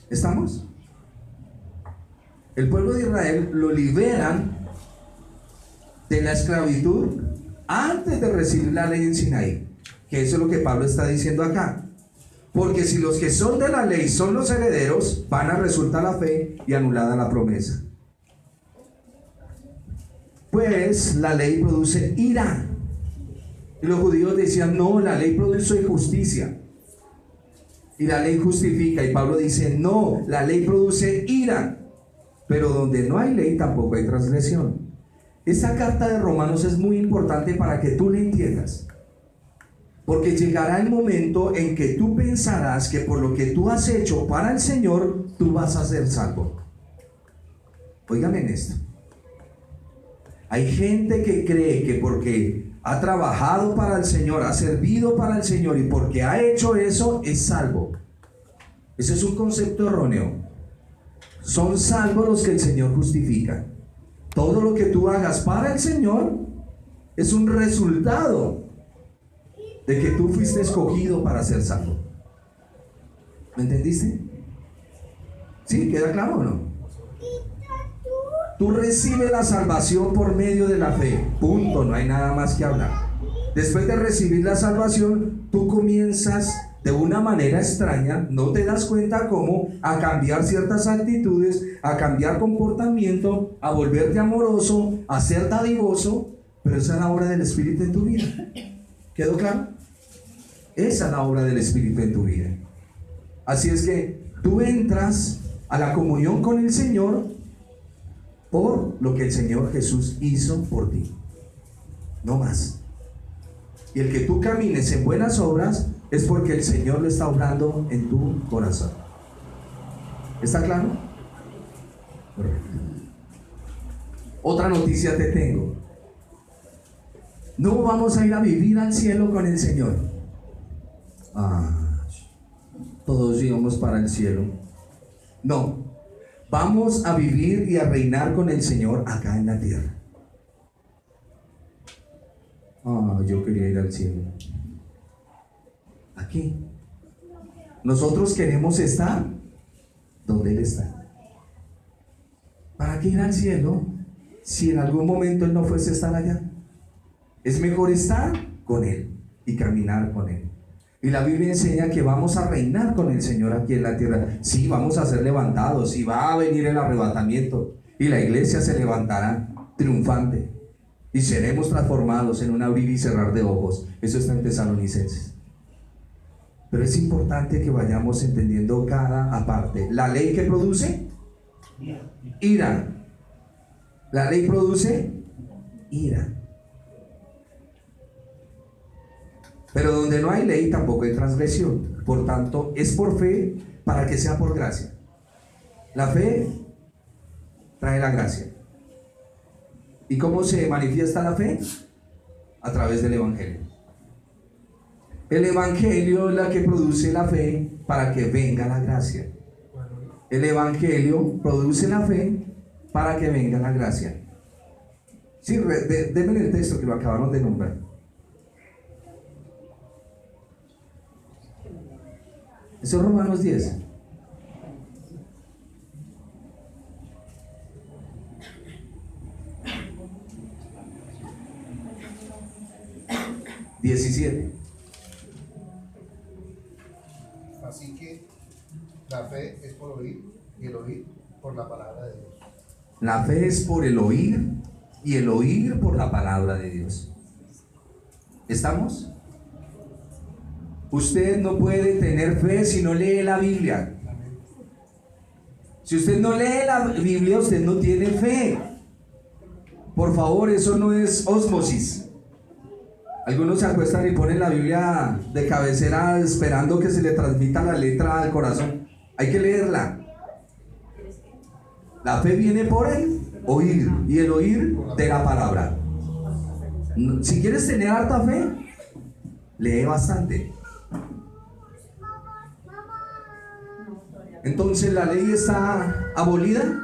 ¿Estamos? El pueblo de Israel lo liberan de la esclavitud antes de recibir la ley en Sinaí, que eso es lo que Pablo está diciendo acá. Porque si los que son de la ley son los herederos, van a resultar la fe y anulada la promesa. Pues la ley produce ira. Y los judíos decían, no, la ley produce injusticia. Y la ley justifica. Y Pablo dice, no, la ley produce ira. Pero donde no hay ley tampoco hay transgresión. Esta carta de Romanos es muy importante para que tú la entiendas. Porque llegará el momento en que tú pensarás que por lo que tú has hecho para el Señor, tú vas a ser salvo. Óigame en esto. Hay gente que cree que porque ha trabajado para el Señor, ha servido para el Señor y porque ha hecho eso, es salvo. Ese es un concepto erróneo. Son salvos los que el Señor justifica. Todo lo que tú hagas para el Señor es un resultado de que tú fuiste escogido para ser salvo. ¿Me entendiste? ¿Sí? ¿Queda claro o no? Tú recibes la salvación por medio de la fe. Punto, no hay nada más que hablar. Después de recibir la salvación, tú comienzas de una manera extraña, no te das cuenta cómo, a cambiar ciertas actitudes, a cambiar comportamiento, a volverte amoroso, a ser dadivoso, pero esa es la obra del Espíritu en tu vida. ¿Quedó claro? Esa es la obra del Espíritu en tu vida. Así es que tú entras a la comunión con el Señor por lo que el Señor Jesús hizo por ti. No más. Y el que tú camines en buenas obras es porque el Señor lo está obrando en tu corazón. ¿Está claro? Correcto. Otra noticia te tengo. No vamos a ir a vivir al cielo con el Señor. Todos íbamos para el cielo. No. Vamos a vivir y a reinar con el Señor acá en la tierra. Yo quería ir al cielo. Aquí. Nosotros queremos estar donde Él está. ¿Para qué ir al cielo si en algún momento Él no fuese a estar allá? Es mejor estar con Él y caminar con Él. Y la Biblia enseña que vamos a reinar con el Señor aquí en la tierra. Sí, vamos a ser levantados y va a venir el arrebatamiento. Y la iglesia se levantará triunfante. Y seremos transformados en un abrir y cerrar de ojos. Eso está en Tesalonicenses. Pero es importante que vayamos entendiendo cada aparte. La ley que produce ira. La ley produce ira. Pero donde no hay ley tampoco hay transgresión. Por tanto, es por fe para que sea por gracia. La fe trae la gracia. ¿Y cómo se manifiesta la fe? A través del Evangelio. El Evangelio es la que produce la fe para que venga la gracia. El Evangelio produce la fe para que venga la gracia. Sí, denme el texto que lo acabaron de nombrar. Eso es Romanos 10. Así que la fe es por oír y el oír por la palabra de Dios. La fe es por el oír y el oír por la palabra de Dios. ¿Estamos? Usted no puede tener fe si no lee la Biblia. Si usted no lee la Biblia, usted no tiene fe. Por favor, eso no es ósmosis. Algunos se acuestan y ponen la Biblia de cabecera esperando que se le transmita la letra al corazón. Hay que leerla. La fe viene por el oír, y el oír de la palabra. Si quieres tener harta fe, lee bastante. Entonces, ¿la ley está abolida?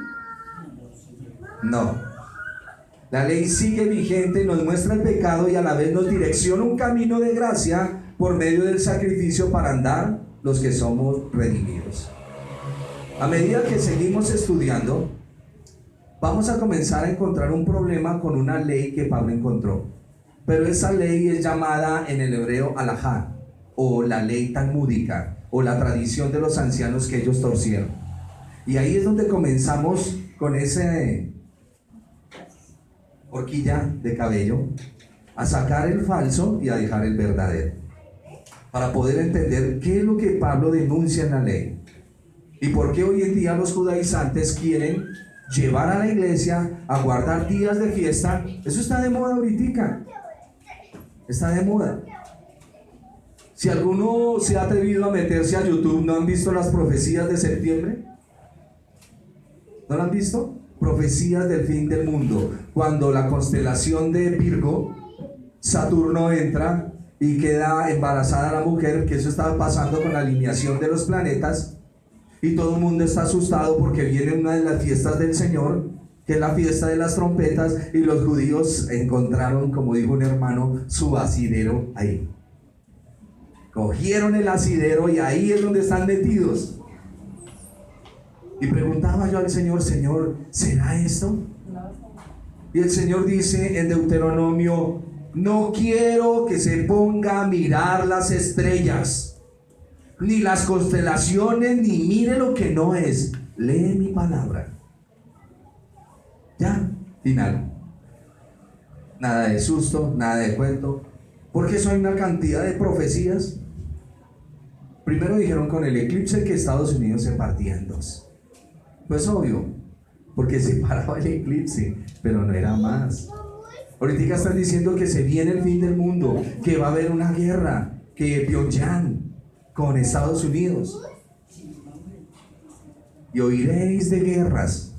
No. La ley sigue vigente, nos muestra el pecado y a la vez nos direcciona un camino de gracia por medio del sacrificio para andar los que somos redimidos. A medida que seguimos estudiando, vamos a comenzar a encontrar un problema con una ley que Pablo encontró. Pero esa ley es llamada en el hebreo alajá, o la ley talmúdica, o la tradición de los ancianos que ellos torcieron. Y ahí es donde comenzamos con ese horquilla de cabello, a sacar el falso y a dejar el verdadero, para poder entender qué es lo que Pablo denuncia en la ley y por qué hoy en día los judaizantes quieren llevar a la iglesia a guardar días de fiesta. Eso está de moda ahorita, está de moda. Si alguno se ha atrevido a meterse a YouTube, ¿no han visto las profecías de septiembre? ¿No lo han visto? Profecías del fin del mundo. Cuando la constelación de Virgo, Saturno entra y queda embarazada la mujer, que eso estaba pasando con la alineación de los planetas, y todo el mundo está asustado porque viene una de las fiestas del Señor, que es la fiesta de las trompetas, y los judíos encontraron, como dijo un hermano, su asidero ahí. Cogieron el asidero y ahí es donde están metidos. Y preguntaba yo al Señor, Señor, ¿será esto? Y el Señor dice en Deuteronomio, no quiero que se ponga a mirar las estrellas, ni las constelaciones, ni mire lo que no es. Lee mi palabra. Ya, final. Nada de susto, nada de cuento. Porque eso hay una cantidad de profecías. Primero dijeron con el eclipse que Estados Unidos se partía en dos. Pues obvio, porque se paraba el eclipse, pero no era más. Ahorita están diciendo que se viene el fin del mundo, que va a haber una guerra, que Pyongyang con Estados Unidos. Y oiréis de guerras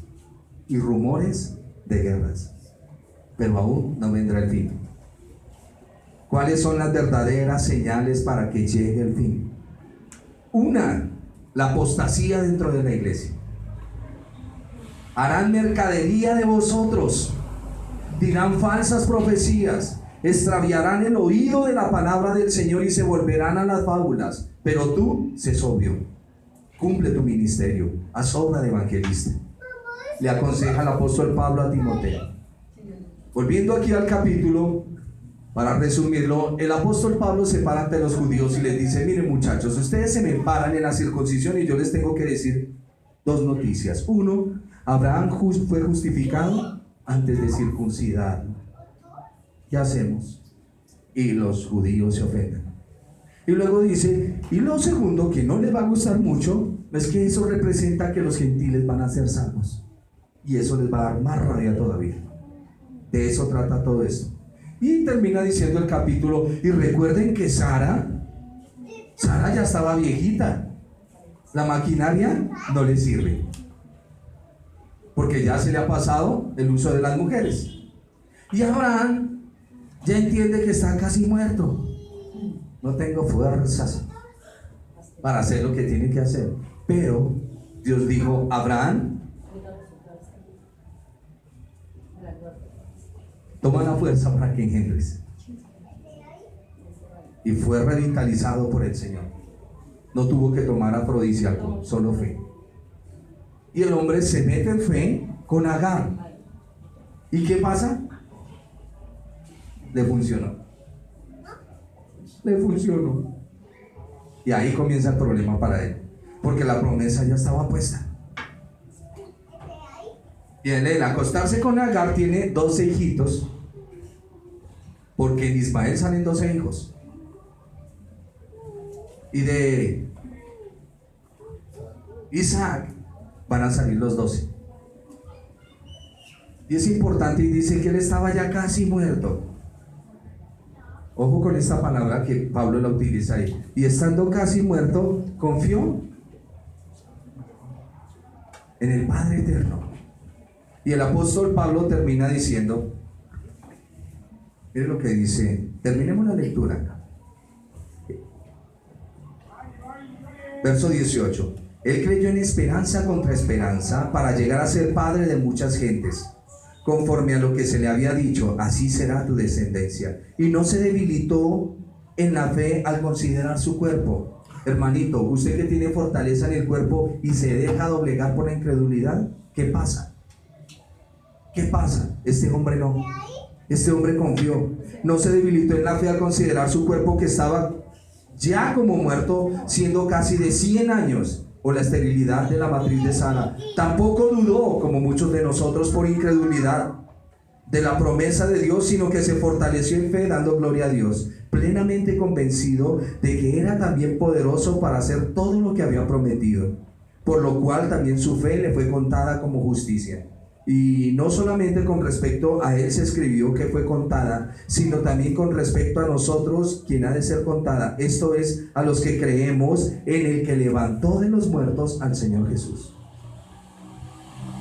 y rumores de guerras, pero aún no vendrá el fin. ¿Cuáles son las verdaderas señales para que llegue el fin? Una, la apostasía dentro de la iglesia. Harán mercadería de vosotros, dirán falsas profecías, extraviarán el oído de la palabra del Señor y se volverán a las fábulas. Pero tú, sé sobrio, cumple tu ministerio, haz obra de evangelista. Le aconseja el apóstol Pablo a Timoteo. Volviendo aquí al capítulo, para resumirlo, el apóstol Pablo se para ante los judíos y les dice, miren muchachos, ustedes se me paran en la circuncisión y yo les tengo que decir dos noticias. Uno, Abraham fue justificado antes de circuncidar. ¿Qué hacemos? Y los judíos se ofenden. Y luego dice, y lo segundo, que no les va a gustar mucho, es que eso representa que los gentiles van a ser salvos. Y eso les va a dar más rabia todavía. De eso trata todo esto. Y termina diciendo el capítulo, y recuerden que Sara ya estaba viejita. La maquinaria no le sirve, porque ya se le ha pasado el uso de las mujeres. Y Abraham ya entiende que está casi muerto. No tengo fuerzas para hacer lo que tiene que hacer. Pero Dios dijo, Abraham, toma la fuerza para que engendres. Y fue revitalizado por el Señor. No tuvo que tomar afrodisíaco, solo fe. Y el hombre se mete en fe con Agar. ¿Y qué pasa? Le funcionó. Le funcionó. Y ahí comienza el problema para él, porque la promesa ya estaba puesta. Y él, acostarse con Agar, tiene 12 hijitos, porque en Ismael salen 12 hijos. Y de Isaac van a salir los 12. Y es importante, y dice que él estaba ya casi muerto. Ojo con esta palabra que Pablo la utiliza ahí. Y estando casi muerto, confió en el Padre Eterno. Y el apóstol Pablo termina diciendo, mire lo que dice, terminemos la lectura. Verso 18. Él creyó en esperanza contra esperanza para llegar a ser padre de muchas gentes. Conforme a lo que se le había dicho, así será tu descendencia. Y no se debilitó en la fe al considerar su cuerpo. Hermanito, usted que tiene fortaleza en el cuerpo y se deja doblegar por la incredulidad, ¿qué pasa? ¿Qué pasa? Este hombre no. Este hombre confió. No se debilitó en la fe al considerar su cuerpo que estaba ya como muerto, siendo casi de 100 años, o la esterilidad de la matriz de Sara. Tampoco dudó, como muchos de nosotros, por incredulidad de la promesa de Dios, sino que se fortaleció en fe, dando gloria a Dios, plenamente convencido de que era también poderoso para hacer todo lo que había prometido, por lo cual también su fe le fue contada como justicia. Y no solamente con respecto a él se escribió que fue contada, sino también con respecto a nosotros, quien ha de ser contada, esto es, a los que creemos en el que levantó de los muertos al Señor Jesús.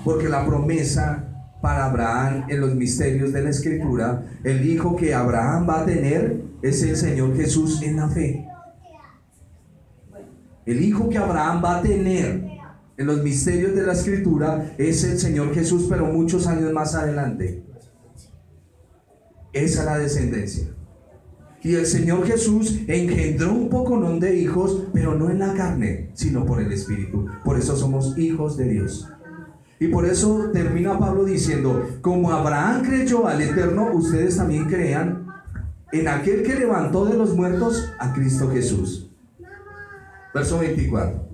Porque la promesa para Abraham en los misterios de la Escritura, el hijo que Abraham va a tener es el Señor Jesús en la fe. El hijo que Abraham va a tener en los misterios de la Escritura es el Señor Jesús, pero muchos años más adelante. Esa es la descendencia. Y el Señor Jesús engendró un poconón de hijos, pero no en la carne, sino por el Espíritu. Por eso somos hijos de Dios. Y por eso termina Pablo diciendo, como Abraham creyó al Eterno, ustedes también crean en aquel que levantó de los muertos a Cristo Jesús. Verso 24.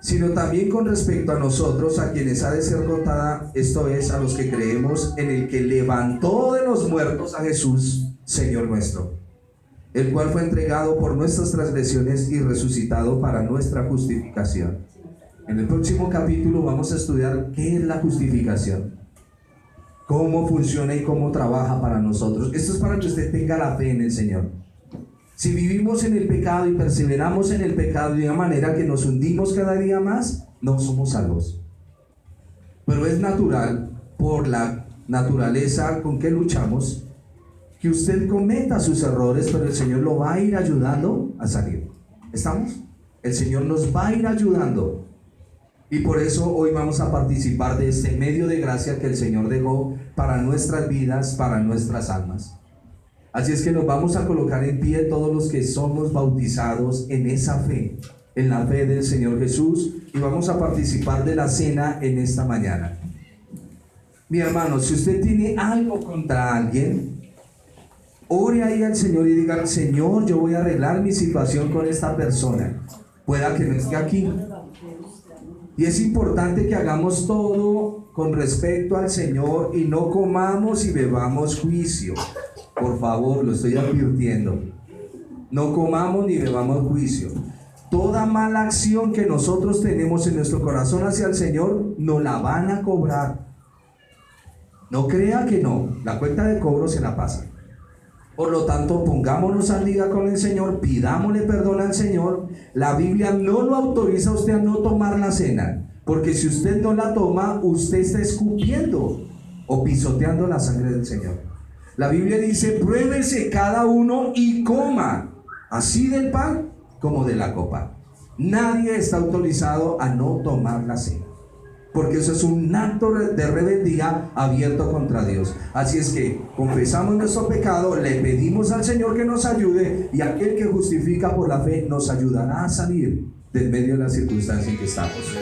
Sino también con respecto a nosotros, a quienes ha de ser contada, esto es, a los que creemos en el que levantó de los muertos a Jesús, Señor nuestro, el cual fue entregado por nuestras transgresiones y resucitado para nuestra justificación. En el próximo capítulo vamos a estudiar qué es la justificación, cómo funciona y cómo trabaja para nosotros. Esto es para que usted tenga la fe en el Señor. Si vivimos en el pecado y perseveramos en el pecado de una manera que nos hundimos cada día más, no somos salvos. Pero es natural, por la naturaleza con que luchamos, que usted cometa sus errores, pero el Señor lo va a ir ayudando a salir. ¿Estamos? El Señor nos va a ir ayudando. Y por eso hoy vamos a participar de este medio de gracia que el Señor dejó para nuestras vidas, para nuestras almas. Así es que nos vamos a colocar en pie todos los que somos bautizados en esa fe, en la fe del Señor Jesús, y vamos a participar de la cena en esta mañana. Mi hermano, si usted tiene algo contra alguien, ore ahí al Señor y diga, Señor, yo voy a arreglar mi situación con esta persona. Pueda que no esté aquí. Y es importante que hagamos todo con respecto al Señor y no comamos y bebamos juicio. Por favor, lo estoy advirtiendo. No comamos ni bebamos juicio. Toda mala acción que nosotros tenemos en nuestro corazón hacia el Señor, nos la van a cobrar. No crea que no, la cuenta de cobro se la pasa. Por lo tanto, pongámonos al día con el Señor, pidámosle perdón al Señor. La Biblia no lo autoriza a usted a no tomar la cena, porque si usted no la toma, usted está escupiendo o pisoteando la sangre del Señor. La Biblia dice, pruébese cada uno y coma, así del pan como de la copa. Nadie está autorizado a no tomar la cena, porque eso es un acto de rebeldía abierto contra Dios. Así es que confesamos nuestro pecado, le pedimos al Señor que nos ayude, y aquel que justifica por la fe nos ayudará a salir del medio de la circunstancia en que estamos.